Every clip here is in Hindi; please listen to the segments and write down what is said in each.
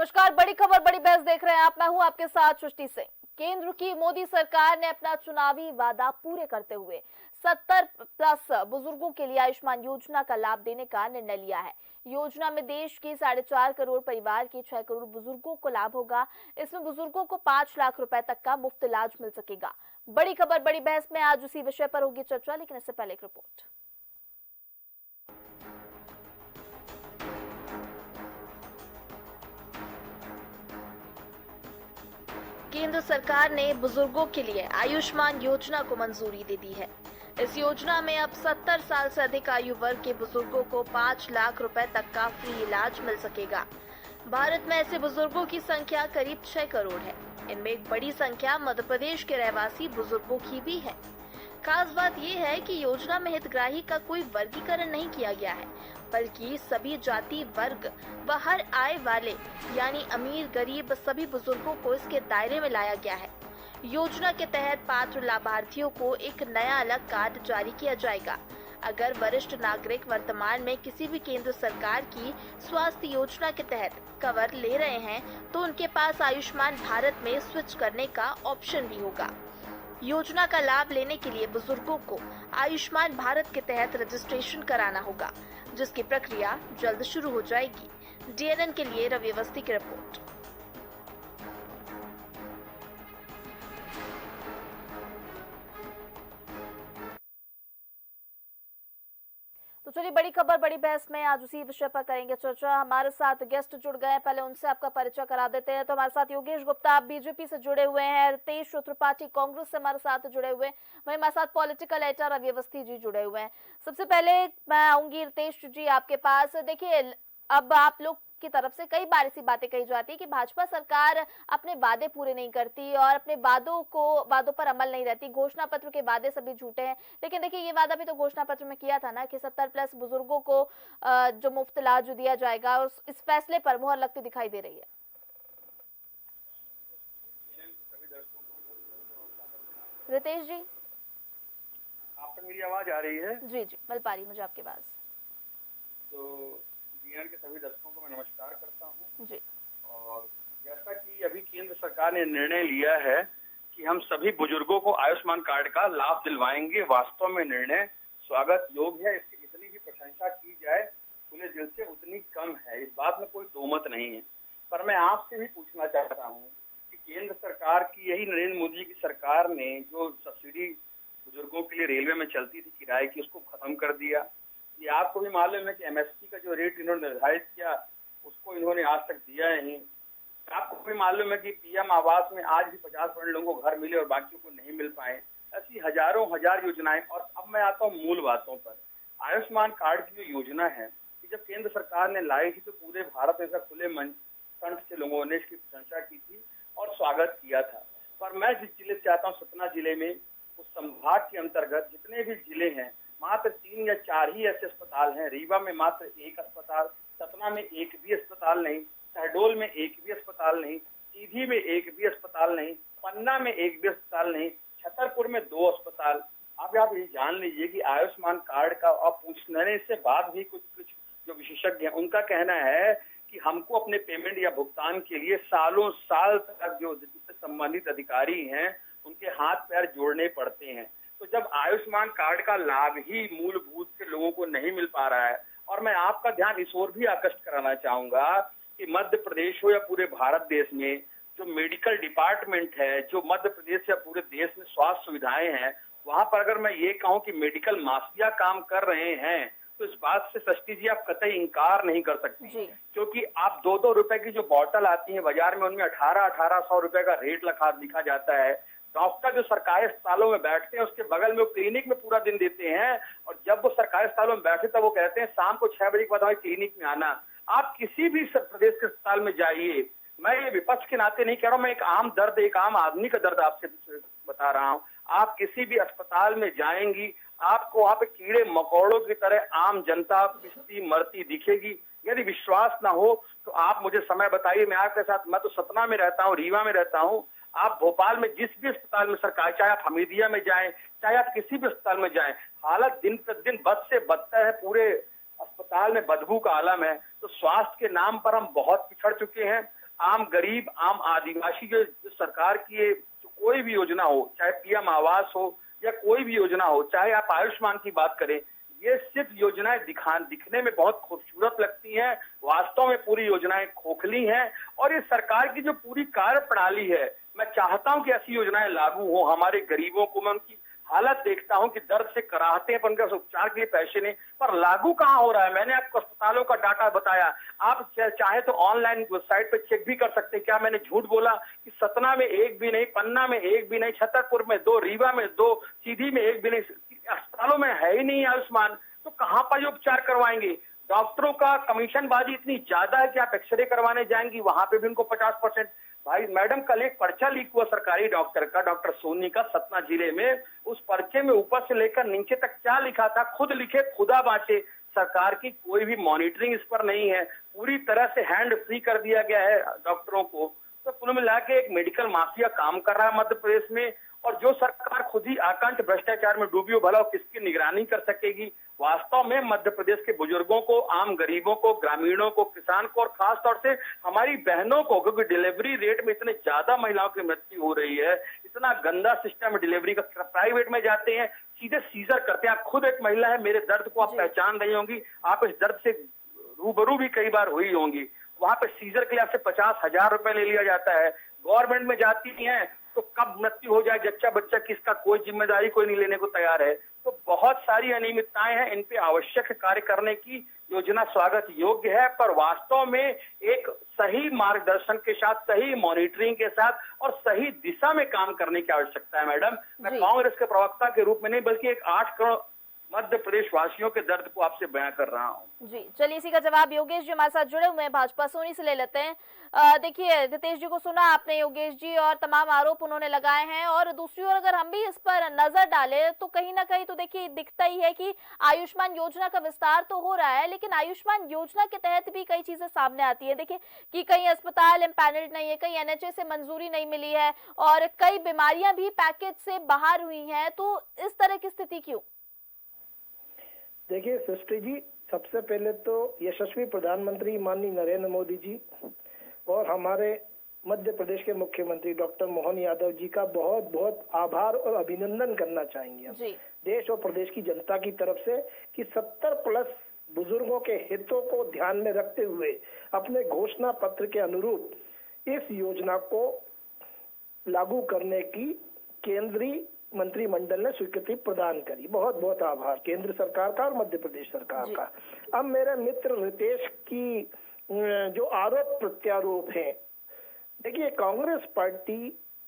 नमस्कार, बड़ी खबर बड़ी बहस देख रहे हैं आप। मैं हूं आपके साथ सृष्टि सिंह। केंद्र की मोदी सरकार ने अपना चुनावी वादा पूरे करते हुए 70+ बुजुर्गों के लिए आयुष्मान योजना का लाभ देने का निर्णय लिया है। योजना में देश के 4.5 करोड़ परिवार के 6 करोड़ बुजुर्गों को लाभ होगा। इसमें बुजुर्गों को 5 लाख रुपए तक का मुफ्त इलाज मिल सकेगा। बड़ी खबर बड़ी बहस में आज उसी विषय पर होगी चर्चा, लेकिन इससे पहले एक रिपोर्ट। केंद्र सरकार ने बुजुर्गों के लिए आयुष्मान योजना को मंजूरी दे दी है। इस योजना में अब 70 साल से अधिक आयु वर्ग के बुजुर्गों को 5 लाख रुपए तक का फ्री इलाज मिल सकेगा। भारत में ऐसे बुजुर्गों की संख्या करीब 6 करोड़ है। इनमें एक बड़ी संख्या मध्य प्रदेश के रहवासी बुजुर्गों की भी है। खास बात यह है कि योजना में हितग्राही का कोई वर्गीकरण नहीं किया गया है, बल्कि सभी जाति वर्ग व हर आय वाले यानी अमीर गरीब सभी बुजुर्गों को इसके दायरे में लाया गया है। योजना के तहत पात्र लाभार्थियों को एक नया अलग कार्ड जारी किया जाएगा। अगर वरिष्ठ नागरिक वर्तमान में किसी भी केंद्र सरकार की स्वास्थ्य योजना के तहत कवर ले रहे हैं तो उनके पास आयुष्मान भारत में स्विच करने का ऑप्शन भी होगा। योजना का लाभ लेने के लिए बुजुर्गों को आयुष्मान भारत के तहत रजिस्ट्रेशन कराना होगा, जिसकी प्रक्रिया जल्द शुरू हो जाएगी। डीएनएन के लिए रवि अवस्थी की रिपोर्ट। तो चलिए, बड़ी खबर बड़ी बहस में आज उसी विषय पर करेंगे चर्चा। हमारे साथ गेस्ट जुड़ गए हैं, पहले उनसे आपका परिचय करा देते हैं। तो हमारे साथ योगेश गुप्ता, आप बीजेपी से जुड़े हुए हैं। रितेश त्रिपाठी कांग्रेस से हमारे साथ जुड़े हुए हैं। वहीं हमारे साथ पॉलिटिकल एडिटर रवि अवस्थी जी जुड़े हुए हैं। सबसे पहले मैं आऊंगी रितेश जी आपके पास। देखिए, अब आप लोग की तरफ से कई बार ऐसी बातें कही जाती है कि भाजपा सरकार अपने वादे पूरे नहीं करती और अपने वादों पर अमल नहीं रहती। घोषणा पत्र के वादे सभी झूठे हैं। लेकिन देखिए, ये वादा भी तो घोषणा पत्र में किया था ना कि 70+ बुजुर्गों को जो मुफ्त इलाज दिया जाएगा, और इस फैसले पर मुहर लगती दिखाई दे रही है। रितेश जी, आपको मेरी आवाज आ रही है? जी जी, मिल पा रही मुझे आपकी आवाज। तो डीएनएन के सभी दर्शकों को मैं नमस्कार करता हूं जी। और जैसा कि अभी केंद्र सरकार ने निर्णय लिया है कि हम सभी बुजुर्गों को आयुष्मान कार्ड का लाभ दिलवाएंगे, वास्तव में निर्णय स्वागत योग्य है। इसकी जितनी भी प्रशंसा की जाए खुले दिल से उतनी कम है, इस बात में कोई दो मत नहीं है। पर मैं आपसे भी पूछना चाहता हूँ कि केंद्र सरकार की, यही नरेंद्र मोदी की सरकार ने जो सब्सिडी बुजुर्गों के लिए रेलवे में चलती थी किराए की, उसको खत्म कर दिया। ये आपको भी मालूम है कि एमएसपी का जो रेट इन्होंने निर्धारित किया उसको इन्होंने आज तक दिया नहीं। आपको भी मालूम है कि पीएम आवास में आज भी 50% लोगों को घर मिले और बाकियों को नहीं मिल पाए। ऐसी हजारों हजार योजनाएं। और अब मैं आता हूँ मूल बातों पर। आयुष्मान कार्ड की जो योजना है कि जब केंद्र सरकार ने लाई थी तो पूरे भारत में खुले मन कंठ से लोगों ने इसकी प्रशंसा की थी और स्वागत किया था। पर मैं जिस जिले से आता हूँ, सतना जिले में, उस संभाग के अंतर्गत जितने भी जिले हैं, मात्र 3 या 4 ही ऐसे अस्पताल हैं। रीवा में मात्र 1 अस्पताल, सतना में एक भी अस्पताल नहीं, शहडोल में एक भी अस्पताल नहीं, सीधी में एक भी अस्पताल नहीं, पन्ना में एक भी अस्पताल नहीं, छतरपुर में 2 अस्पताल। अब आप ये जान लीजिए कि आयुष्मान कार्ड का अब पूछने से बाद भी कुछ जो विशेषज्ञ हैं उनका कहना है कि हमको अपने पेमेंट या भुगतान के लिए सालों साल तक जो संबंधित अधिकारी हैं उनके हाथ पैर जोड़ने पड़ते हैं। तो जब आयुष्मान कार्ड का लाभ ही मूलभूत के लोगों को नहीं मिल पा रहा है, और मैं आपका ध्यान इस ओर भी आकर्षित कराना चाहूंगा कि मध्य प्रदेश हो या पूरे भारत देश में जो मेडिकल डिपार्टमेंट है, जो मध्य प्रदेश या पूरे देश में स्वास्थ्य सुविधाएं हैं, वहां पर अगर मैं ये कहूं कि मेडिकल माफिया काम कर रहे हैं तो इस बात से सृष्टि जी आप कतई इंकार नहीं कर सकती। क्योंकि आप 2-2 रुपए की जो बोतल आती है बाजार में, उनमें 1800 रुपए का रेट लिखा जाता है। डॉक्टर जो सरकारी अस्पतालों में बैठते हैं उसके बगल में वो क्लिनिक में पूरा दिन देते हैं, और जब वो सरकारी अस्पतालों में बैठे तब वो कहते हैं शाम को 6 बजे के बाद हमारे क्लिनिक में आना। आप किसी भी प्रदेश के अस्पताल में जाइए, मैं ये विपक्ष के नाते नहीं कह रहा हूँ, मैं एक आम दर्द, एक आम आदमी का दर्द आपसे बता रहा हूँ। आप किसी भी अस्पताल में जाएंगी, आपको वहां पे कीड़े मकोड़ों की तरह आम जनता पिसती मरती दिखेगी। यदि विश्वास ना हो तो आप मुझे समय बताइए, मैं आपके साथ, मैं तो सतना में रहता हूँ, रीवा में रहता हूँ, आप भोपाल में जिस भी अस्पताल में सरकार, चाहे आप हमीदिया में जाएं, चाहे आप किसी भी अस्पताल में जाएं, हालत दिन प्रतिदिन बद से बदतर है। पूरे अस्पताल में बदबू का आलम है। तो स्वास्थ्य के नाम पर हम बहुत पिछड़ चुके हैं। आम गरीब, आम आदिवासी जो सरकार की ये कोई भी योजना हो, चाहे पीएम आवास हो या कोई भी योजना हो, चाहे आप आयुष्मान की बात करें, ये सिर्फ योजनाएं दिखने में बहुत खूबसूरत लगती हैं, वास्तव में पूरी योजनाएं खोखली हैं। और ये सरकार की जो पूरी कार्य प्रणाली है, मैं चाहता हूं कि ऐसी योजनाएं लागू हो। हमारे गरीबों को मैं उनकी हालत देखता हूं कि दर्द से कराहते हैं, पर उनके उपचार के लिए पैसे नहीं, पर लागू कहां हो रहा है। मैंने आपको अस्पतालों का डाटा बताया, आप चाहे तो ऑनलाइन वेबसाइट पे चेक भी कर सकते हैं। क्या मैंने झूठ बोला कि सतना में एक भी नहीं, पन्ना में एक भी नहीं, छतरपुर में 2, रीवा में 2, सीधी में एक भी नहीं, अस्पतालों में है ही नहीं आयुष्मान, तो कहां पर ये उपचार करवाएंगे। डॉक्टरों का कमीशनबाजी इतनी ज्यादा है कि आप एक्सरे करवाने जाएंगी, वहां पे भी उनको 50%। भाई मैडम, कल एक पर्चा लीक हुआ सरकारी डॉक्टर का, डॉक्टर सोनी का, सतना जिले में। उस पर्चे में ऊपर से लेकर नीचे तक क्या लिखा था, खुद लिखे खुदा बांचे। सरकार की कोई भी मॉनिटरिंग इस पर नहीं है, पूरी तरह से हैंड फ्री कर दिया गया है डॉक्टरों को। तो कुल मिला के एक मेडिकल माफिया काम कर रहा है मध्य प्रदेश में, और जो सरकार खुद ही आकंठ भ्रष्टाचार में डूबी हो, भला किसकी निगरानी कर सकेगी। वास्तव में मध्य प्रदेश के बुजुर्गों को, आम गरीबों को, ग्रामीणों को, किसान को और खास तौर से हमारी बहनों को, क्योंकि डिलीवरी रेट में इतने ज्यादा महिलाओं की मृत्यु हो रही है, इतना गंदा सिस्टम है डिलीवरी का। प्राइवेट में जाते हैं, सीधे सीजर करते हैं। आप खुद एक महिला है, मेरे दर्द को आप पहचान रही होंगी, आप इस दर्द से रूबरू भी कई बार हुई होंगी। वहां पे सीजर के लिए आपसे 50,000 रुपए ले लिया जाता है। गवर्नमेंट में जाती है तो कब मृत्यु हो जाए जच्चा बच्चा की, इसका कोई जिम्मेदारी कोई नहीं लेने को तैयार है। तो बहुत सारी अनियमितताएं हैं, इन पे आवश्यक कार्य करने की योजना स्वागत योग्य है, पर वास्तव में एक सही मार्गदर्शन के साथ, सही मॉनिटरिंग के साथ और सही दिशा में काम करने की आवश्यकता है। मैडम, मैं कांग्रेस के प्रवक्ता के रूप में नहीं, बल्कि एक 8 करोड़ मध्य प्रदेश वासियों के दर्द को आपसे बयां कर रहा हूं। जी चलिए, इसी का जवाब योगेश जी हमारे साथ जुड़े हुए हैं भाजपा सोनी से ले लेते हैं। देखिए रितेश जी को सुना आपने, योगेश जी, और तमाम आरोप उन्होंने लगाए हैं। और दूसरी ओर अगर हम भी इस पर नजर डालें तो कहीं ना कहीं तो देखिए दिखता ही है कि आयुष्मान योजना का विस्तार तो हो रहा है, लेकिन आयुष्मान योजना के तहत भी कई चीजें सामने आती है। देखिए कि कई अस्पताल एम्पैनल्ड नहीं है, कई एनएचए से मंजूरी नहीं मिली है और कई बीमारियां भी पैकेज से बाहर हुई हैं। तो इस तरह की स्थिति क्यों? देखिए सृष्टि जी, सबसे पहले तो यशस्वी प्रधानमंत्री माननीय नरेंद्र मोदी जी और हमारे मध्य प्रदेश के मुख्यमंत्री डॉक्टर मोहन यादव जी का बहुत बहुत आभार और अभिनंदन करना चाहेंगे हम देश और प्रदेश की जनता की तरफ से कि 70+ बुजुर्गों के हितों को ध्यान में रखते हुए अपने घोषणा पत्र के अनुरूप इस योजना को लागू करने की केंद्रीय मंत्रिमंडल ने स्वीकृति प्रदान करी। बहुत बहुत आभार केंद्र सरकार का और मध्य प्रदेश सरकार का। अब मेरे मित्र रितेश की जो आरोप प्रत्यारोप हैं, देखिए कांग्रेस पार्टी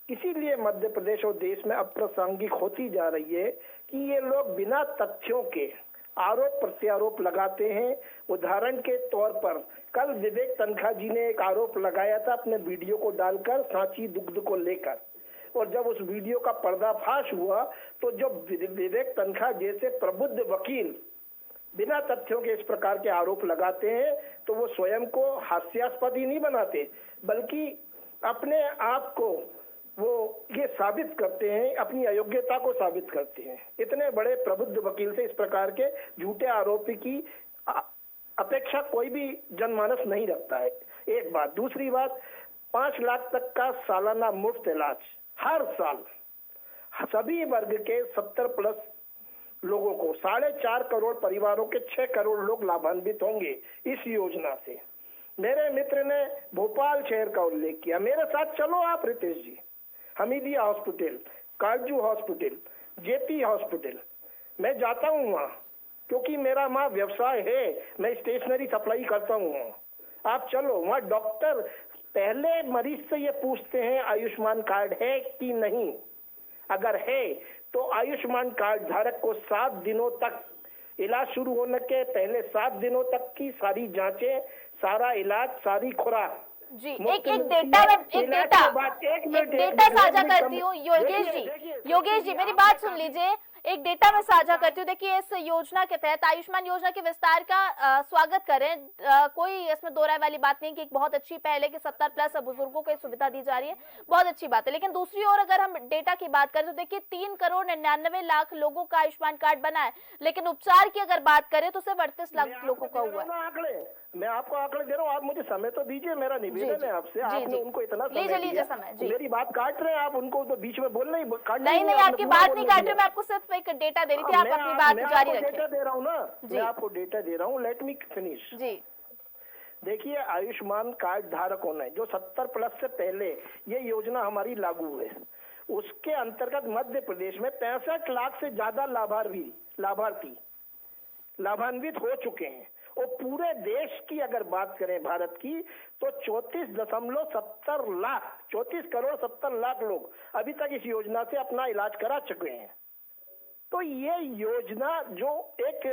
इसीलिए मध्य प्रदेश और देश में अप्रासंगिक होती जा रही है कि ये लोग बिना तथ्यों के आरोप प्रत्यारोप लगाते हैं। उदाहरण के तौर पर कल विवेक तनखा जी ने एक आरोप लगाया था अपने वीडियो को डालकर सांची दुग्ध को लेकर, और जब उस वीडियो का पर्दाफाश हुआ तो जब विवेक तनखा जैसे प्रबुद्ध वकील बिना तथ्यों के इस प्रकार के आरोप लगाते हैं तो वो स्वयं को हास्यास्पद ही नहीं बनाते, बल्कि अपने आप को वो ये साबित करते हैं, अपनी अयोग्यता को साबित करते हैं। इतने बड़े प्रबुद्ध वकील से इस प्रकार के झूठे आरोपी की अपेक्षा कोई भी जनमानस नहीं रखता है। एक बात। दूसरी बात, 5 लाख तक का सालाना मुफ्त इलाज हर साल सभी वर्ग के 70+ लोगों को, 4.5 करोड़ परिवारों के 6 करोड़ लोग लाभान्वित होंगे इस योजना से। मेरे मित्र ने भोपाल शहर का उल्लेख किया, मेरे साथ चलो आप रितेश जी, हमीदिया हॉस्पिटल, काजू हॉस्पिटल, जेपी हॉस्पिटल, मैं जाता हूँ वहाँ क्योंकि मेरा वहाँ व्यवसाय है, मैं स्टेशनरी सप्लाई करता हूँ वहाँ। आप चलो वहाँ, डॉक्टर पहले मरीज से ये पूछते हैं आयुष्मान कार्ड है कि नहीं। अगर है तो आयुष्मान कार्ड धारक को 7 दिनों तक, इलाज शुरू होने के पहले 7 दिनों तक की सारी जांचें, सारा इलाज, सारी खुराक जी। एक डेटा साझा करती हूँ योगेश जी मेरी बात सुन लीजिए। एक डेटा में साझा करती हूँ। देखिए इस योजना के तहत, आयुष्मान योजना के विस्तार का स्वागत करें, कोई इसमें दो राय वाली बात नहीं कि एक बहुत अच्छी पहल है कि 70+ बुजुर्गों को सुविधा दी जा रही है, बहुत अच्छी बात है। लेकिन दूसरी ओर अगर हम डेटा की बात करें तो देखिए 3 करोड़ 99 लाख लोगों का आयुष्मान कार्ड बना है, लेकिन उपचार की अगर बात करें तो सिर्फ 38 लाख लोगों का हुआ है। मैं आपको आंकड़े दे रहा हूँ, आप मुझे समय तो दीजिए, मेरा निवेदन है आपसे। आपने उनको इतना समय लीजिए दिया, समय जी। मेरी बात काट रहे हैं आप, उनको तो बीच में बोलना ही नहीं, आपकी बात नहीं काट रहे, मैं आपको सिर्फ एक डेटा दे रही थी, आप अपनी बात जारी रखें। डेटा दे रहा हूँ ना, मैं आपको डेटा दे रहा हूँ, लेट मी फिनिश जी। देखिए, आयुष्मान कार्ड धारकों ने जो 70 प्लस से पहले ये योजना हमारी लागू है, उसके अंतर्गत मध्य प्रदेश में 65 लाख से ज्यादा लाभार्थी लाभान्वित हो चुके हैं। और पूरे देश की अगर बात करें भारत की, तो 34.70 लाख, 34 करोड़ 70 लाख लोग अभी तक इस योजना से अपना इलाज करा चुके हैं। तो ये योजना जो एक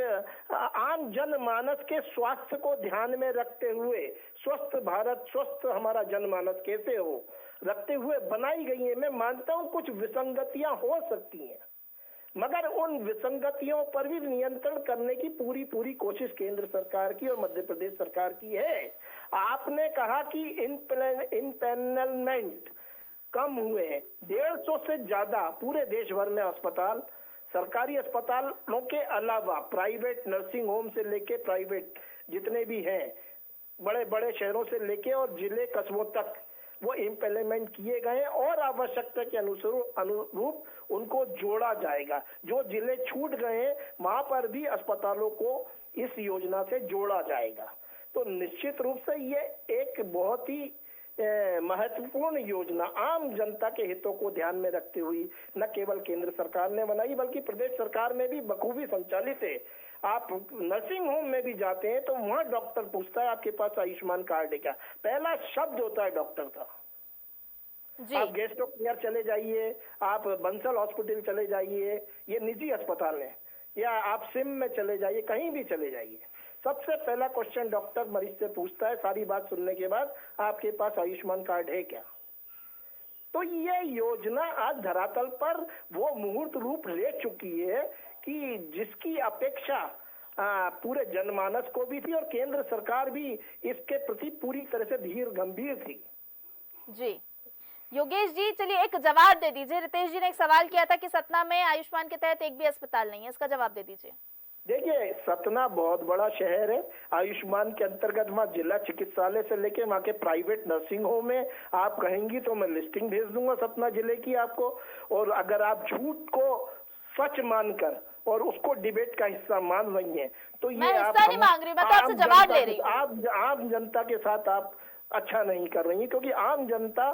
आम जनमानस के स्वास्थ्य को ध्यान में रखते हुए, स्वस्थ भारत, स्वस्थ हमारा जनमानस कैसे हो, रखते हुए बनाई गई है। मैं मानता हूं कुछ विसंगतियां हो सकती हैं, मगर उन विसंगतियों पर भी नियंत्रण करने की पूरी कोशिश केंद्र सरकार की और मध्य प्रदेश सरकार की है। आपने कहा कि इनपैनलमेंट कम हुए हैं, 150 से ज्यादा पूरे देश भर में अस्पताल, सरकारी अस्पतालों के अलावा प्राइवेट नर्सिंग होम से लेके प्राइवेट जितने भी हैं, बड़े बड़े शहरों से लेके और जिले कस्बों तक वो इम्प्लीमेंट किए गए और आवश्यकता के अनुरूप उनको जोड़ा जाएगा। जो जिले छूट गए हैं वहां पर भी अस्पतालों को इस योजना से जोड़ा जाएगा। तो निश्चित रूप से ये एक बहुत ही महत्वपूर्ण योजना आम जनता के हितों को ध्यान में रखते हुए न केवल केंद्र सरकार ने बनाई, बल्कि प्रदेश सरकार में भी बखूबी संचालित है। आप नर्सिंग होम में भी जाते हैं तो वहां डॉक्टर पूछता है आपके पास आयुष्मान कार्ड है क्या, पहला शब्द होता है डॉक्टर का। आप गेस्टो केयर चले जाइए, आप बंसल हॉस्पिटल चले जाइए, ये निजी अस्पताल है, या आप सिम में चले जाइए, कहीं भी चले जाइए, सबसे पहला क्वेश्चन डॉक्टर मरीज से पूछता है, सारी बात सुनने के बाद, आपके पास आयुष्मान कार्ड है क्या। तो ये योजना आज धरातल पर वो मुहूर्त रूप ले चुकी है कि जिसकी अपेक्षा पूरे जनमानस को भी थी और केंद्र सरकार भी इसके प्रति पूरी तरह से धीर गंभीर थी। जी योगेश जी, चलिए एक जवाब दे दीजिए। रितेश जी ने एक सवाल किया था कि सतना में आयुष्मान के तहत एक भी अस्पताल नहीं है, इसका जवाब दे दीजिए। देखिए, सतना बहुत बड़ा शहर है, आयुष्मान के अंतर्गत वहाँ जिला चिकित्सालय से लेके वहाँ के प्राइवेट नर्सिंग होम में आप कहेंगी तो मैं लिस्टिंग भेज दूंगा सतना जिले की आपको। और अगर आप झूठ को सच मानकर और उसको डिबेट का हिस्सा मान रही हैं तो ये आप नहीं मांग रही, मैं तो आपसे जवाब ले रही हूं। आप आम जनता के साथ आप अच्छा नहीं कर रही, क्योंकि आम जनता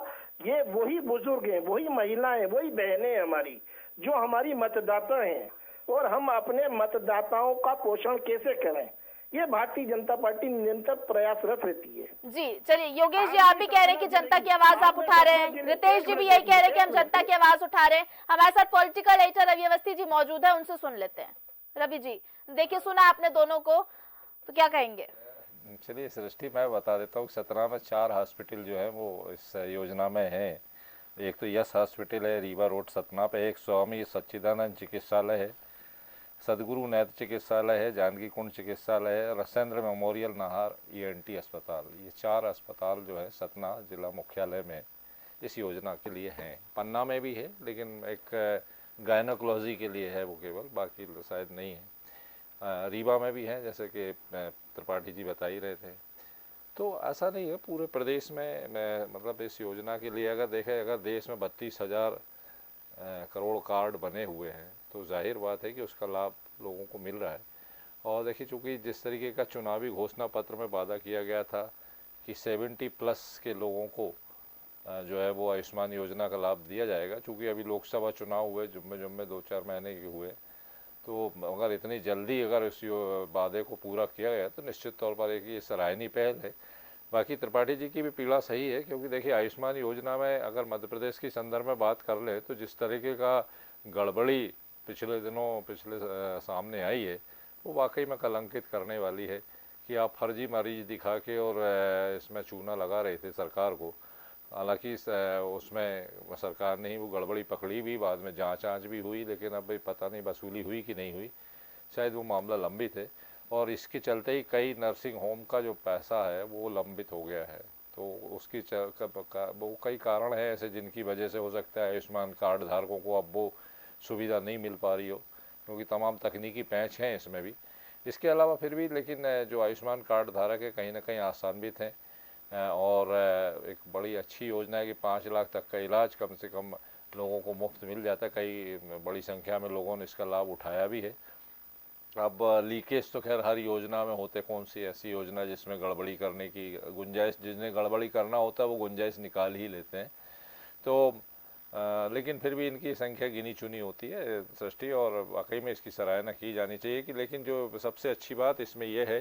ये वही बुजुर्ग हैं, वही महिलाएं, वही बहनें हमारी जो हमारी मतदाता हैं, और हम अपने मतदाताओं का पोषण कैसे करें, ये भारतीय जनता पार्टी निरंतर प्रयासरत रहती है। जी चलिए योगेश जी, आप भी कह रहे हैं कि जनता की आवाज आप उठा रहे हैं, रितेश जी भी यही कह रहे हैं कि हम जनता की आवाज उठा रहे हैं। हमारे साथ पॉलिटिकल एडिटर रवि अवस्थी जी मौजूद है, उनसे सुन लेते हैं। रवि जी, देखिए सुना आपने दोनों को, तो क्या कहेंगे? चलिए सृष्टि, मैं बता देता हूँ, सतना में 4 हॉस्पिटल जो है वो इस योजना में है। एक तो यस हॉस्पिटल है रीवा रोड सतना पे, एक स्वामी सच्चिदानंद चिकित्सालय है, सदगुरु नेत्र चिकित्सालय है, जानकी कुंड चिकित्सालय है, रसेंद्र मेमोरियल नाहर ENT अस्पताल। ये 4 अस्पताल जो है सतना जिला मुख्यालय में इस योजना के लिए हैं। पन्ना में भी है, लेकिन एक गायनोकोलॉजी के लिए है वो केवल, बाकी शायद नहीं है। रीवा में भी है, जैसे कि त्रिपाठी जी बता ही रहे थे। तो ऐसा नहीं है, पूरे प्रदेश में मतलब इस योजना के लिए अगर देखें, अगर देश में 32,000 करोड़ कार्ड बने हुए हैं तो जाहिर बात है कि उसका लाभ लोगों को मिल रहा है। और देखिए, चूँकि जिस तरीके का चुनावी घोषणा पत्र में वादा किया गया था कि 70 प्लस के लोगों को जो है वो आयुष्मान योजना का लाभ दिया जाएगा, चूँकि अभी लोकसभा चुनाव हुए, जुम्मे 2-4 महीने के हुए, तो अगर इतनी जल्दी अगर इस वादे को पूरा किया गया तो निश्चित तौर पर एक ये सराहनीय पहल है। बाकी त्रिपाठी जी की भी पीड़ा सही है, क्योंकि देखिए आयुष्मान योजना में अगर मध्य प्रदेश के संदर्भ में बात कर ले तो जिस तरीके का गड़बड़ी पिछले सामने आई है वो वाकई में कलंकित करने वाली है कि आप फर्जी मरीज दिखा के और इसमें चूना लगा रहे थे सरकार को। हालांकि उसमें सरकार ने ही वो गड़बड़ी पकड़ी भी, बाद में जांच भी हुई, लेकिन अब पता नहीं वसूली हुई कि नहीं हुई, शायद वो मामला लंबित है। और इसके चलते ही कई नर्सिंग होम का जो पैसा है वो लंबित हो गया है। तो उसकी वो कई कारण है ऐसे जिनकी वजह से हो सकता है आयुष्मान कार्ड धारकों को अब वो सुविधा नहीं मिल पा रही हो, क्योंकि तमाम तकनीकी पैंच हैं इसमें भी। इसके अलावा फिर भी लेकिन जो आयुष्मान कार्ड धारक है कहीं ना कहीं आसान्वित हैं और एक बड़ी अच्छी योजना है कि 5 लाख तक का इलाज कम से कम लोगों को मुफ्त मिल जाता है। कई बड़ी संख्या में लोगों ने इसका लाभ उठाया भी है। अब लीकेज तो खैर हर योजना में होते, कौन सी ऐसी योजना जिसमें गड़बड़ी करने की गुंजाइश, जिन्हें गड़बड़ी करना होता है वो गुंजाइश निकाल ही लेते हैं। तो लेकिन फिर भी इनकी संख्या गिनी चुनी होती है सृष्टि, और वाकई में इसकी सराहना की जानी चाहिए कि लेकिन जो सबसे अच्छी बात इसमें यह है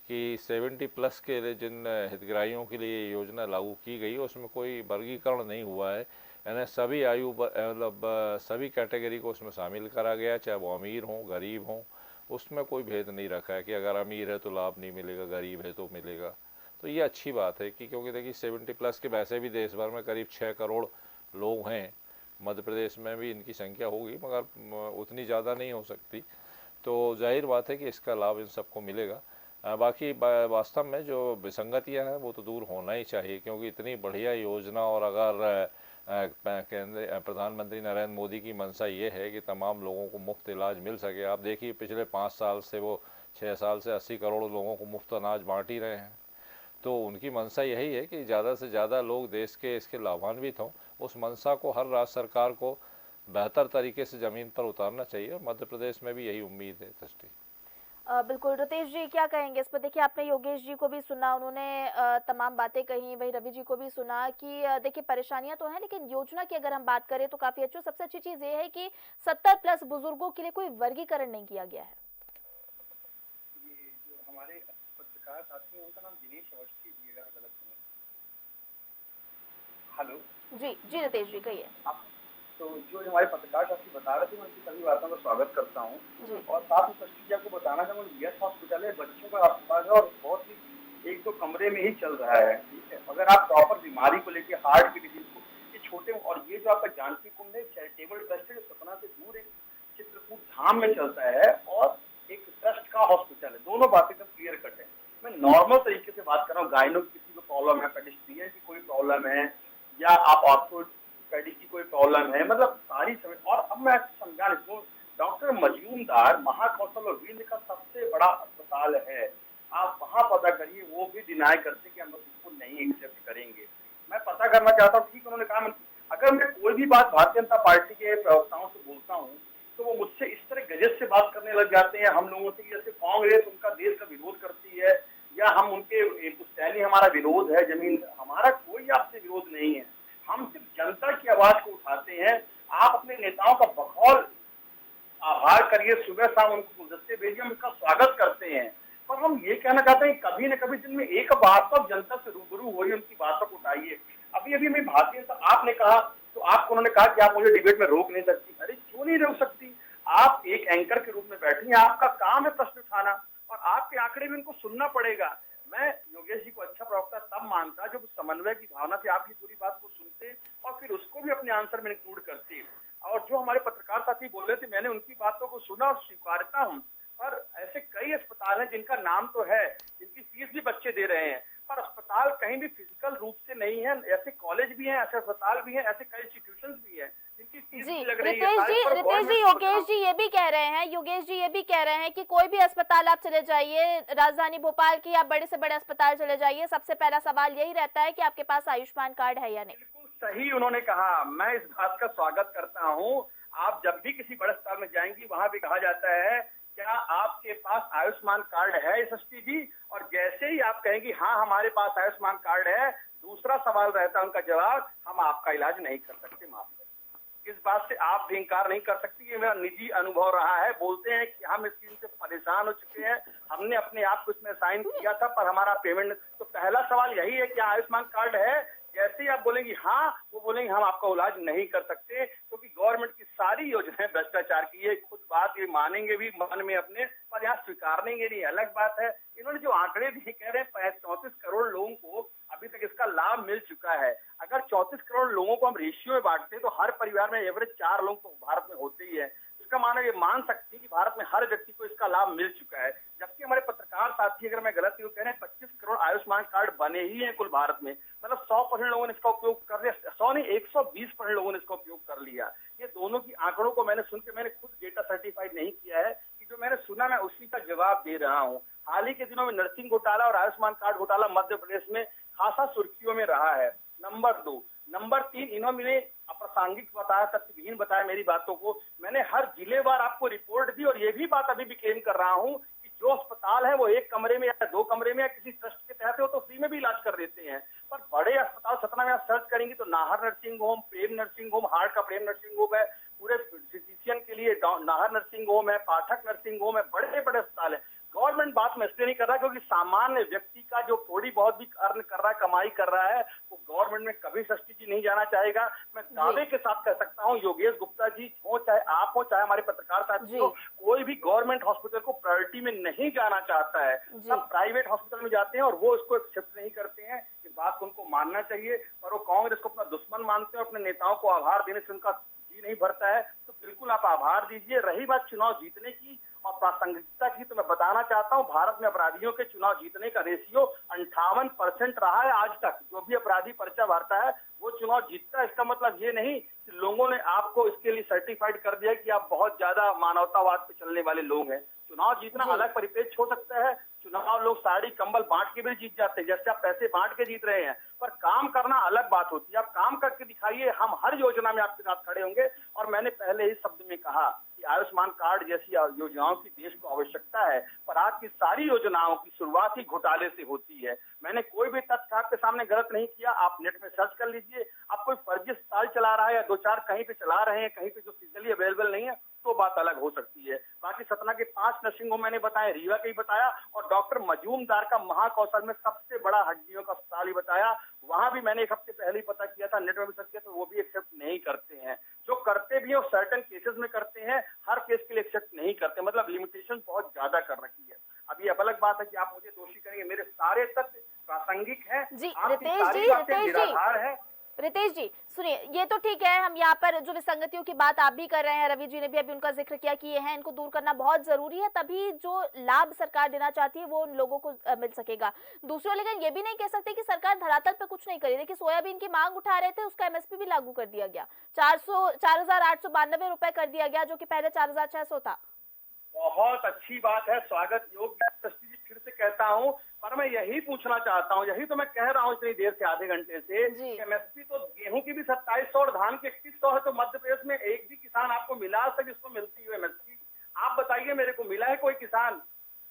कि 70+ के लिए जिन हितग्राहियों के लिए ये योजना लागू की गई उसमें कोई वर्गीकरण नहीं हुआ है, यानी सभी आयु मतलब सभी कैटेगरी को उसमें शामिल करा गया, चाहे वो अमीर हों गरीब हों, उसमें कोई भेद नहीं रखा है कि अगर अमीर है तो लाभ नहीं मिलेगा, गरीब है तो मिलेगा। तो ये अच्छी बात है कि क्योंकि देखिए 70+ के वैसे भी देश भर में करीब 6 करोड़ लोग हैं, मध्य प्रदेश में भी इनकी संख्या होगी मगर उतनी ज़्यादा नहीं हो सकती, तो जाहिर बात है कि इसका लाभ इन सबको मिलेगा। बाकी वास्तव में जो विसंगतियां हैं वो तो दूर होना ही चाहिए, क्योंकि इतनी बढ़िया योजना और अगर प्रधानमंत्री नरेंद्र मोदी की मंशा ये है कि तमाम लोगों को मुफ्त इलाज मिल सके। आप देखिए पिछले 5 साल से वो 6 साल से 80 करोड़ लोगों को मुफ्त अनाज बांट ही रहे हैं, तो उनकी मंशा यही है कि ज़्यादा से ज़्यादा लोग देश के इसके लाभान्वित हों। उस मंशा को हर राज्य सरकार को बेहतर तरीके से ज़मीन पर उतारना चाहिए। मध्य प्रदेश में भी यही उम्मीद है। दृष्टि बिल्कुल रितेश जी क्या कहेंगे इस पर? देखिए आपने योगेश जी को भी सुना, उन्होंने तमाम बातें कही, वही रवि जी को भी सुना कि देखिए परेशानियां तो हैं लेकिन योजना की अगर हम बात करें तो काफी अच्छी। सबसे अच्छी चीज ये है कि 70+ बुजुर्गों के लिए कोई वर्गीकरण नहीं किया गया है। ये जो हमारे पत्रकार साथी हैं उनका नाम दिनेश अवस्थी जी, अगर गलत नहीं। हेलो जी जी रितेश जी कहिए। तो जो हमारे पत्रकार साथी बता रहे थे मैं उनकी सभी बातों का स्वागत करता हूँ। और साथ में सृष्टि आपको बताना चाहूँगा यस हॉस्पिटल है, बच्चों का अस्पताल है और बहुत ही 1-2 कमरे में ही चल रहा है। ठीक है, अगर आप प्रॉपर बीमारी को लेके हार्ट की डिजीज को ये छोटे, और ये जो आपका जानकी कुंड है चैरिटेबल ट्रस्ट है, सतना से दूर एक चित्रकूट धाम में चलता है और एक ट्रस्ट का हॉस्पिटल है, दोनों बातें एकदम क्लियर कट है। मैं नॉर्मल तरीके से बात कर रहा हूँ, गायनो की किसी को प्रॉब्लम है, पेडिस्ट्रियन की कोई प्रॉब्लम है, या आप ऑर्थोपेडिक की कोई प्रॉब्लम है, मतलब सारी समय। और अब मैं समझा दूं, डॉक्टर मजूमदार महाकौशल और वीर का सबसे बड़ा अस्पताल है, आप वहां पता करिए, वो भी डिनाई करते कि हम इसको नहीं एक्सेप्ट करेंगे। मैं पता करना चाहता हूँ, ठीक उन्होंने कहा, अगर मैं कोई भी बात भारतीय जनता पार्टी के प्रवक्ताओं से बोलता हूँ तो वो मुझसे इस तरह गजब से बात करने लग जाते हैं हम लोगों से, जैसे कांग्रेस उनका देश का विरोध करती है या हम उनके पुश्तैनी हमारा विरोध है जमीन। हमारा कोई आपसे विरोध नहीं है, हम सिर्फ जनता की आवाज को उठाते हैं। आप अपने नेताओं का बखौल आभार करिए, सुबह शाम उनको गुलदस्ते भेजिए, हम उसका स्वागत करते हैं। पर हम ये कहना चाहते हैं कभी न कभी दिन में एक बात तो जनता से रूबरू हो, उनकी बातों को उठाइए। अभी अभी मैं भारतीय जनता, आपने कहा तो आपको उन्होंने कहा कि आप मुझे डिबेट में रोक नहीं सकती। अरे क्यों नहीं रोक सकती, आप एक एंकर के रूप में बैठी हैं, आपका काम है प्रश्न उठाना और आपके आंकड़े भी उनको सुनना पड़ेगा। मैं योगेश जी को अच्छा प्रवक्ता तब मानता जब समन्वय की भावना से आपकी पूरी बात को सुनते और फिर उसको भी अपने आंसर में इंक्लूड करते। और जो हमारे पत्रकार साथी बोल रहे थे, मैंने उनकी बातों को सुना और स्वीकारता हूँ, पर ऐसे कई अस्पताल हैं जिनका नाम तो है, जिनकी फीस भी बच्चे दे रहे हैं, पर अस्पताल कहीं भी फिजिकल रूप से नहीं है। ऐसे कॉलेज भी हैं, ऐसे अस्पताल भी हैं, ऐसे कई इंस्टीट्यूशंस भी हैं जिनकी फीस भी लग रही है। रितेश जी योगेश जी ये भी कह रहे हैं, योगेश जी ये भी कह रहे हैं कि कोई भी अस्पताल आप चले जाइए, राजधानी भोपाल की आप बड़े से बड़े अस्पताल चले जाइए, सबसे पहला सवाल यही रहता है कि आपके पास आयुष्मान कार्ड है या नहीं। बिल्कुल सही उन्होंने कहा, मैं इस बात का स्वागत करता हूँ। आप जब भी किसी बड़े अस्पताल में जाएंगी वहां भी कहा जाता है क्या आपके पास आयुष्मान कार्ड है सृष्टि जी, और जैसे ही आप कहेंगी हाँ हमारे पास आयुष्मान कार्ड है, दूसरा सवाल रहता है उनका जवाब, हम आपका इलाज नहीं कर सकते। माफ इस बात से आप भी इंकार नहीं कर सकती, ये मेरा निजी अनुभव रहा है। बोलते हैं कि हम इस चीज से परेशान हो चुके हैं, हमने अपने आप को इसमें साइन किया था पर हमारा पेमेंट। तो पहला सवाल यही है क्या आयुष्मान कार्ड है, जैसे ही आप बोलेंगी हाँ, वो बोलेंगे हम आपका इलाज नहीं कर सकते, क्योंकि गवर्नमेंट की सारी योजनाएं भ्रष्टाचार की है। खुद बात ये मानेंगे भी मन में अपने, पर यहाँ स्वीकारनेंगे नहीं, अलग बात है। इन्होंने जो आंकड़े दिए कह रहे हैं 34 करोड़ लोगों को अभी तक इसका लाभ मिल चुका है। अगर 34 करोड़ लोगों को हम रेशियो में बांटते हैं तो हर परिवार में एवरेज 4 लोग तो भारत में होते ही है। इसका माना ये मान सकते हैं कि भारत में हर व्यक्ति को इसका लाभ मिल चुका है। जबकि हमारे पत्रकार साथी, अगर मैं गलत नहीं कह रहे हैं, 25 करोड़ आयुष्मान कार्ड बने ही हैं कुल भारत में, मतलब 100% लोगों ने इसका उपयोग कर लिया। 100 नहीं 120% लोगों ने इसका उपयोग कर लिया। ये दोनों की आंकड़ों को मैंने सुन के, मैंने खुद डेटा सर्टिफाइड नहीं किया है, कि जो मैंने सुना मैं उसी का जवाब दे रहा हूँ। हाल ही के दिनों में नर्सिंग घोटाला और आयुष्मान कार्ड घोटाला मध्य प्रदेश में खासा सुर्खियों में रहा है। नंबर 2। नंबर 3, इन्होंने अप्रासंगिक बताया, तथ्यहीन बताया मेरी बातों को। मैंने हर जिलेवार आपको रिपोर्ट दी और ये भी बात अभी भी क्लेम कर रहा हूँ कि जो अस्पताल है वो 1 कमरे में या 2 कमरे में या किसी ट्रस्ट के तहत हो तो फ्री में भी इलाज कर देते हैं। पर बड़े अस्पताल सतना में आप सर्च करेंगे तो नाहर नर्सिंग होम, प्रेम नर्सिंग होम, हार्ट का प्रेम नर्सिंग होम है, पूरे फिजिशियन के लिए नाहर नर्सिंग होम है, पाठक नर्सिंग होम है, बड़े बड़े अस्पताल है। गवर्नमेंट बात में इसलिए नहीं कर रहा क्योंकि सामान्य व्यक्ति का जो थोड़ी बहुत भी अर्न कर रहा है, कमाई कर रहा है, वो गवर्नमेंट में कभी षष्ठी जी नहीं जाना चाहेगा। मैं दावे के साथ कह सकता हूँ, योगेश गुप्ता जी हो, चाहे आप हो, चाहे हमारे पत्रकार साथी हो, कोई भी गवर्नमेंट हॉस्पिटल को प्रायोरिटी में नहीं जाना चाहता है। सब प्राइवेट हॉस्पिटल में जाते हैं और वो इसको एक्सेप्ट नहीं करते हैं। इस बात को उनको मानना चाहिए। और वो कांग्रेस को अपना दुश्मन मानते हैं, अपने नेताओं को आभार देने से उनका जी नहीं भरता है, तो बिल्कुल आप आभार दीजिए। रही बात चुनाव जीतने की और प्रासंगिकता की, तो मैं बताना चाहता हूं, भारत में अपराधियों के चुनाव जीतने का रेशियो 58% रहा है आज तक। जो भी अपराधी पर्चा भरता है वो चुनाव जीतता है। इसका मतलब ये नहीं कि लोगों ने आपको इसके लिए सर्टिफाइड कर दिया कि आप बहुत ज्यादा मानवतावाद पे चलने वाले लोग हैं। चुनाव जीतना अलग परिप्रेक्ष्य हो सकता है। चुनाव लोग साड़ी कंबल बांट के भी जीत जाते हैं, जैसे आप पैसे बांट के जीत रहे हैं, पर काम करना अलग बात होती है। आप काम करके दिखाइए, हम हर योजना में आपके साथ खड़े होंगे। और मैंने पहले ही शब्द में कहा कि आयुष्मान कार्ड जैसी योजनाओं की देश को आवश्यकता है, पर आज की सारी योजनाओं की शुरुआत ही घोटाले से होती है। मैंने कोई भी तथ्य आपके सामने गलत नहीं किया। आप नेट में सर्च कर लीजिए। आप कोई फर्जी अस्पताल चला रहा है या 2-4 कहीं पे चला रहे हैं, कहीं पे जो फिजिकली अवेलेबल नहीं है, तो बात अलग हो सकती है। बाकी सतना के 5 नर्सिंग होम मैंने बताया, रीवा का ही बताया, और डॉक्टर मजूमदार का महाकौशल में सबसे बड़ा हड्डियों का अस्पताल ही बताया। वहां भी मैंने 1 हफ्ते पहले ही पता किया था, नेट में भी सर्च किया, तो वो भी एक्सेप्ट नहीं करते हैं। जो करते भी है वो सर्टेन केसेस में करते हैं, हर केस के लिए एक्सेप्ट नहीं करते। मतलब लिमिटेशन बहुत ज्यादा कर रखी है। अब ये अलग बात है कि आप मुझे दोषी करेंगे, मेरे सारे तथ्य प्रासंगिक हैं। जी आपकी रितेश सारी जी, बातें रितेश जी, निराधार है। रितेश जी सुनिए, ये तो ठीक है, हम यहाँ पर जो विसंगतियों की बात आप भी कर रहे हैं, रवि जी ने भी अभी उनका जिक्र किया कि ये है, इनको दूर करना बहुत जरूरी है, तभी जो लाभ सरकार देना चाहती है वो उन लोगों को मिल सकेगा। दूसरी ओर लेकिन ये भी नहीं कह सकते कि सरकार धरातल पे कुछ नहीं करी। देखिए, सोयाबीन की मांग उठा रहे थे, उसका एमएसपी भी लागू कर दिया गया, 4,892 रुपए कर दिया गया, जो कि पहले 4,600 था। बहुत अच्छी बात है, स्वागत योग्य। फिर से कहता हूं, पर मैं यही पूछना चाहता हूं, यही तो मैं कह रहा हूं इतनी देर से, आधे घंटे से, एमएसपी तो गेहूं की भी 2700 और धान की 2100 है, तो मध्य प्रदेश में एक भी किसान आपको मिला आज तक जिसको मिलती है एमएसपी? आप बताइए मेरे को, मिला है कोई किसान?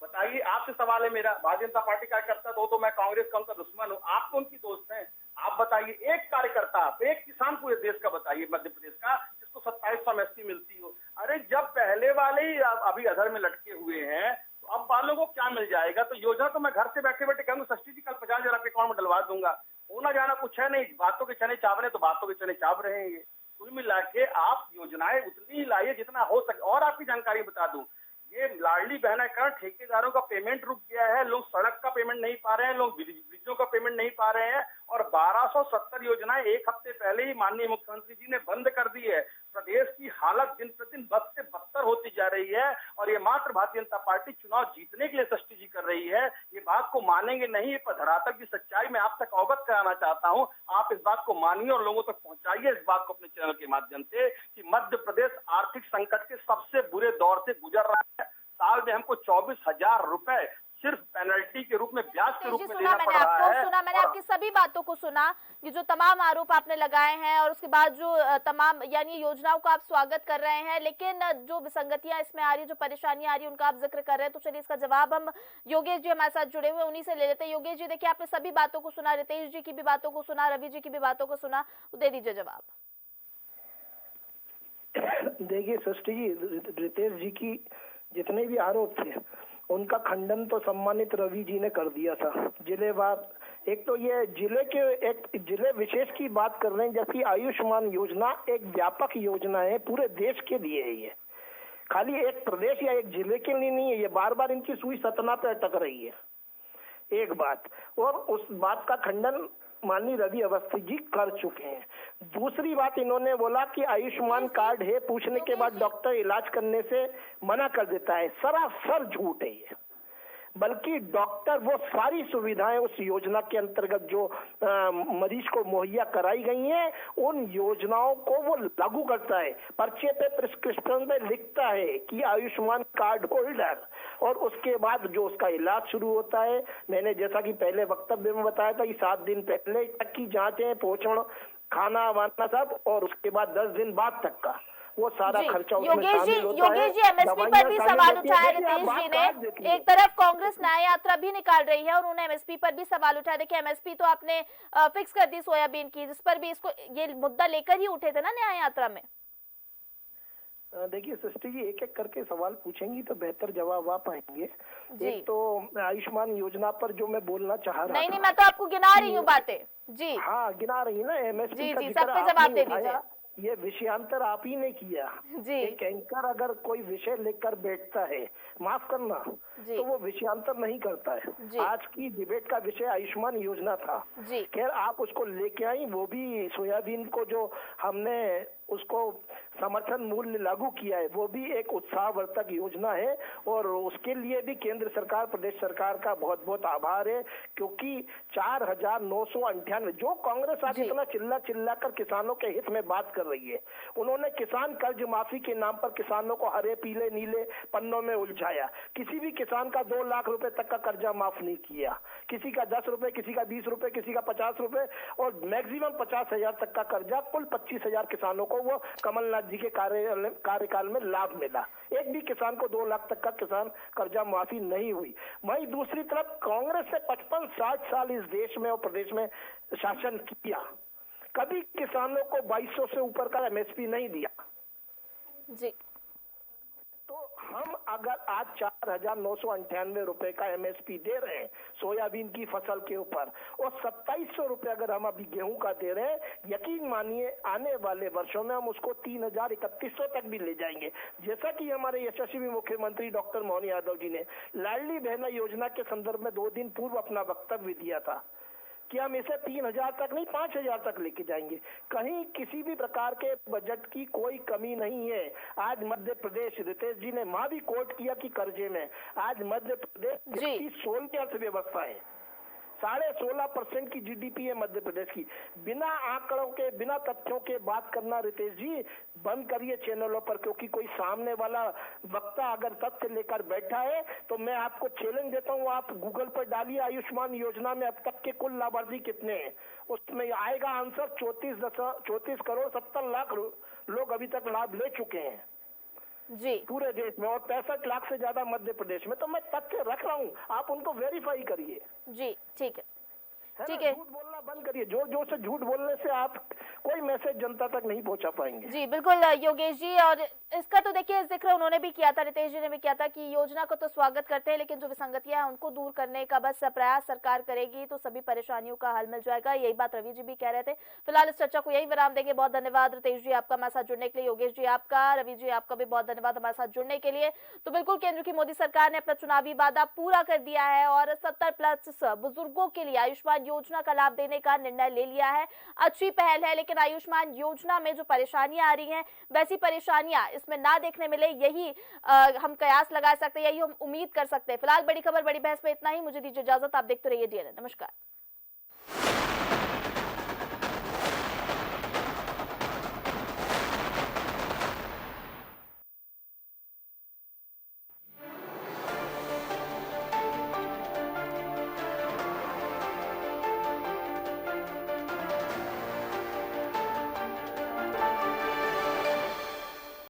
बताइए। आपसे सवाल है मेरा। भारतीय जनता पार्टी कार्यकर्ता तो मैं कांग्रेस का उनका दुश्मन हूँ, आप तो उनकी दोस्त हैं। आप बताइए, एक कार्यकर्ता, एक किसान पूरे देश का बताइए मध्य प्रदेश का जिसको 2700 एमएसपी मिलती हो। अरे जब पहले वाले ही अभी अधर में लटके हुए हैं, तो अब वालों को क्या मिल जाएगा? तो योजना तो मैं घर से बैठे बैठे कहूंगा, षष्ठी जी कल 50,000 आपके अकाउंट में डलवा दूंगा। होना जाना कुछ है नहीं, बातों के चने चाव रहे तो बातों के चने चाव रहे हैं। ये कुल मिला के आप योजनाएं उतनी ही लाइए जितना हो सके। और आपकी जानकारी बता दूं, ये लाडली बहना कारण ठेकेदारों का पेमेंट रुक गया है, लोग सड़क का पेमेंट नहीं पा रहे हैं, लोग ब्रिजों का पेमेंट नहीं पा रहे हैं, और 1270 योजनाएं 1 हफ्ते पहले ही माननीय मुख्यमंत्री जी ने बंद कर दी है। प्रदेश की हालत दिन प्रतिदिन बद से बदतर होती जा रही है, और ये मात्र भारतीय जनता पार्टी चुनाव जीतने के लिए षष्ठी जी कर रही है। ये बात को मानेंगे नहीं, ये धरातल की सच्चाई मैं आप तक अवगत कराना चाहता हूँ। आप इस बात को मानिए और लोगों तक पहुंचाइए इस बात को अपने चैनल के माध्यम से कि मध्य प्रदेश आर्थिक संकट के सबसे बुरे दौर से गुजर रहा है। साल में हमको 24,000 रुपए सिर्फ पेनल्टी के रूप में, ब्याज के रूप में देना पड़ रहा है। मैंने आपकी सभी बातों को सुना, ये जो तमाम आरोप आपने लगाए हैं, और उसके बाद जो तमाम यानी योजनाओं का आप स्वागत कर रहे हैं, लेकिन जो विसंगतियां इसमें आ रही है, जो परेशानियां आ रही है, उनका आप जिक्र कर रहे हैं। तो चलिए इसका जवाब हम योगेश जी हमारे साथ जुड़े हुए उन्हीं से ले लेते हैं। योगेश जी, देखिए, आपने सभी बातों को सुना, रितेश जी की भी बातों को सुना, रवि जी की भी बातों को सुना, दे दीजिए जवाब। देखिए सृष्टि जी, रितेश जी की जितने भी आरोप थे उनका खंडन तो सम्मानित रवि जी ने कर दिया था जिलेवार। एक तो ये जिले विशेष की बात कर रहे हैं, जबकि आयुष्मान योजना एक व्यापक योजना है, पूरे देश के लिए है। ये खाली एक प्रदेश या एक जिले के लिए नहीं है, ये बार बार इनकी सुई सतना पे अटक रही है, एक बात। और उस बात का खंडन माननीय रवि अवस्थी जी कर चुके हैं। दूसरी बात, इन्होंने बोला कि आयुष्मान कार्ड है, पूछने के बाद डॉक्टर इलाज करने से मना कर देता है। सरासर झूठ है ये। बल्कि डॉक्टर वो सारी सुविधाएं उस योजना के अंतर्गत जो मरीज को मुहैया कराई गई हैं, उन योजनाओं को वो लागू करता है। पर्चे पे प्रिस्क्रिप्शन में लिखता है कि आयुष्मान कार्ड होल्डर और उसके बाद जो उसका इलाज शुरू होता है, मैंने जैसा कि पहले वक्तव्य में बताया था कि 7 दिन पहले तक की जांचें, पोषण, खाना वाना सब, और उसके बाद 10 दिन बाद तक का वो सारा खर्चा उसमें शामिल होता है। योगेश जी एमएसपी पर भी सवाल उठाया रितेश जी ने। एक तरफ कांग्रेस न्याय यात्रा भी निकाल रही है और उन्होंने एमएसपी पर भी सवाल उठाया। देखिए एमएसपी तो आपने फिक्स कर दी सोयाबीन की, जिस पर भी इसको ये मुद्दा लेकर ही उठे थे ना न्याय यात्रा में। देखिए सृष्टि जी, एक एक करके सवाल पूछेंगी तो बेहतर जवाब आ पाएंगे। एक तो आयुष्मान योजना पर जो मैं बोलना चाह रहा नहीं, मैं तो आपको गिना रही हूँ बातें जी। हाँ गिना रही ना, एमएसपी का सब पे जवाब दे दीजिए। ये विषयांतर आप ही ने किया जी। एक एंकर अगर कोई विषय लेकर बैठता है, माफ करना, तो वो विषयांतर नहीं करता है। आज की डिबेट का विषय आयुष्मान योजना था, खैर आप उसको लेके आई, वो भी सोयाबीन को जो हमने उसको समर्थन मूल्य लागू किया है, वो भी एक उत्साहवर्धक योजना है और उसके लिए भी केंद्र सरकार, प्रदेश सरकार का बहुत बहुत आभार है, क्योंकि 4,998 जो कांग्रेस आज इतना चिल्ला कर किसानों के हित में बात कर रही है, उन्होंने किसान कर्ज माफी के नाम पर किसानों को हरे पीले नीले पन्नों में उलझाया। किसी भी किसान का 2 लाख रुपए तक का कर्जा माफ नहीं किया, किसी का 10 रुपए, किसी का 20 रुपए, किसी का 50 रुपए, और मैक्सिमम 50,000 तक का कर्जा, कुल 25,000 किसानों को वो कमलनाथ जी के कार्यकाल में लाभ मिला। एक भी किसान को 2 लाख तक का किसान कर्जा माफी नहीं हुई। वहीं दूसरी तरफ कांग्रेस ने 55-60 साल इस देश में और प्रदेश में शासन किया, कभी किसानों को 2200 से ऊपर का एमएसपी नहीं दिया जी। तो हम अगर आज 4,998 रुपए का एमएसपी दे रहे हैं सोयाबीन की फसल के ऊपर, और 2700 रुपए अगर हम अभी गेहूं का दे रहे हैं, यकीन मानिए आने वाले वर्षों में हम उसको 3,3100 तक भी ले जाएंगे। जैसा कि हमारे यशस्वी मुख्यमंत्री डॉक्टर मोहन यादव जी ने लाडली बहना योजना के संदर्भ में 2 दिन पूर्व अपना वक्तव्य दिया था कि हम इसे 3,000 तक नहीं 5,000 तक लेके जाएंगे। कहीं किसी भी प्रकार के बजट की कोई कमी नहीं है। आज मध्य प्रदेश, रितेश जी ने वहां भी कोट किया कि कर्जे में, आज मध्य प्रदेश की 16 अर्थव्यवस्था है, 16.5% की जीडीपी है मध्य प्रदेश की। बिना आंकड़ों के, बिना तथ्यों के बात करना रितेश जी बंद करिए चैनलों पर, क्योंकि कोई सामने वाला वक्ता अगर तथ्य लेकर बैठा है तो मैं आपको चैलेंज देता हूं, आप गूगल पर डालिए आयुष्मान योजना में अब तक के कुल लाभार्थी कितने हैं, उसमें आएगा आंसर 34 करोड़ 70 लाख लोग अभी तक लाभ ले चुके हैं जी पूरे देश में, और 65 लाख से ज्यादा मध्य प्रदेश में। तो मैं तथ्य रख रहा हूँ, आप उनको वेरीफाई करिए जी। ठीक है। झूठ बोलना बंद करिए, जोर से झूठ बोलने से आप कोई मैसेज जनता तक नहीं पहुंचा पाएंगे। जी बिल्कुल योगेश जी, और इसका तो देखिए जिक्र उन्होंने भी किया था, रितेश जी ने भी किया था कि योजना को तो स्वागत करते हैं, लेकिन जो विसंगतियां हैं उनको दूर करने का बस प्रयास सरकार करेगी तो सभी परेशानियों का हल मिल जाएगा। यही बात रवि जी भी कह रहे थे। फिलहाल इस चर्चा को यही विराम देंगे। बहुत धन्यवाद रितेश जी आपका हमारे साथ जुड़ने के लिए, योगेश जी आपका, रवि जी आपका भी बहुत धन्यवाद हमारे साथ जुड़ने के लिए। तो बिल्कुल केंद्र की मोदी सरकार ने अपना चुनावी वादा पूरा कर दिया है और 70+ बुजुर्गों के लिए आयुष्मान योजना का लाभ देने का निर्णय ले लिया है। अच्छी पहल है, लेकिन आयुष्मान योजना में जो परेशानियां आ रही हैं वैसी परेशानियां इसमें ना देखने मिले, यही हम कयास लगा सकते हैं, यही हम उम्मीद कर सकते हैं। फिलहाल बड़ी खबर बड़ी बहस में इतना ही। मुझे दीजिए इजाजत, आप देखते रहिए डीएनए। नमस्कार।